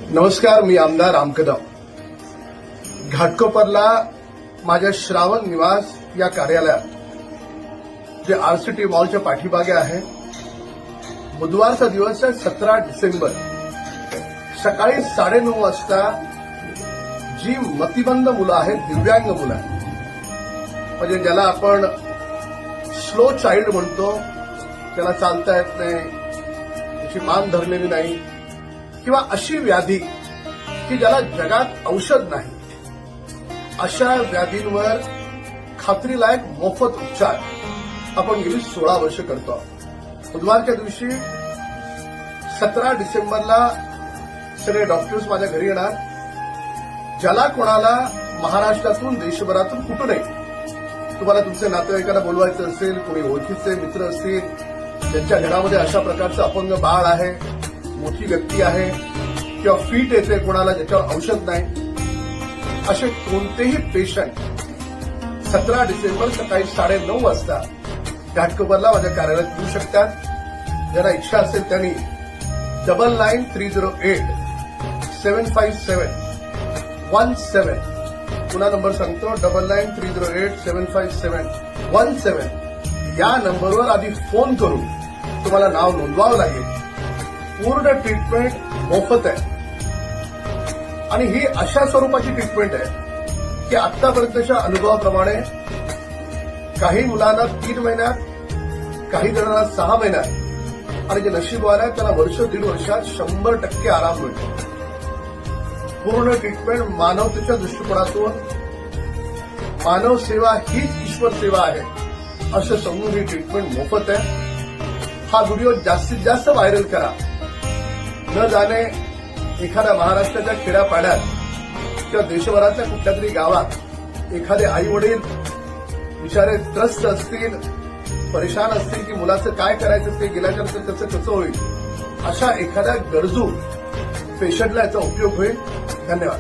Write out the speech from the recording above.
नमस्कार, मी आमदार राम कदम. घाटकोपरला माझ्या श्रावण निवास या कार्यालयात जे आरसीटी मॉलच्या पाठीमागे आहे, बुधवारचा दिवस आहे 17 डिसेंबर. सकाळी 9:30 वाजता जी मतिमंद मुलं आहेत, दिव्यांग मुलं, म्हणजे ज्याला आपण स्लो चाइल्ड म्हणतो, त्याला चालता येत नाही, त्याची मान धरलेली नाही, किंवा अशी व्याधी की ज्याला जगात औषध नाही, अशा व्याधींवर खात्रीलायक मोफत उपचार आपण गेली 16 वर्ष करतो. बुधवारच्या दिवशी 17 डिसेंबरला सगळे डॉक्टर्स माझ्या घरी येणार. ज्याला कोणाला महाराष्ट्रातून, देशभरातून कुठूनही तुम्हाला तुमच्या नातेवाईकांना बोलवायचं असेल, कोणी ओळखीचे मित्र असतील, ज्यांच्या घरामध्ये अशा प्रकारचं अपंग बाळ आहे, मोठी व्यक्ती आहे, किंवा फीट येते कोणाला ज्याच्यावर औषध नाही, असे कोणतेही पेशंट 17 डिसेंबर सकाळी 9:30 वाजता घाटकोपरला माझ्या कार्यालयात येऊ शकतात. ज्यांना इच्छा असेल त्यांनी 9930875717 पुन्हा नंबर सांगतो, 9930875717 या नंबरवर आधी फोन करून तुम्हाला नाव नोंदवावं लागेल. पूर्ण ट्रीटमेंट मोफत आहे आणि ही अशा स्वरूपाची ट्रीटमेंट आहे की आतापर्यंतच्या अनुभवाप्रमाणे काही मुलांना 3 महिन्यात, काही जणांना 6 महिन्यात, आणि जे नशीबवान आहे त्यांना वर्ष, 1.5 वर्षात 100% आराम मिळतो. पूर्ण ट्रीटमेंट मानवतेच्या दृष्टिकोनातून, मानव सेवा हीच ईश्वर सेवा आहे असं समजून ही ट्रीटमेंट मोफत आहे. हा व्हिडिओ जास्तीत जास्त व्हायरल करा. न जाणे एखाद्या महाराष्ट्राच्या खेड्यापाड्यात किंवा देशभरातल्या कुठल्या तरी गावात एखादे आई वडील बिचारे त्रस्त असतील, परेशान असतील की मुलाचं काय करायचं, ते गेल्यानंतर त्याचं कसं होईल, अशा एखाद्या गरजू पेशंटला याचा उपयोग होईल. धन्यवाद.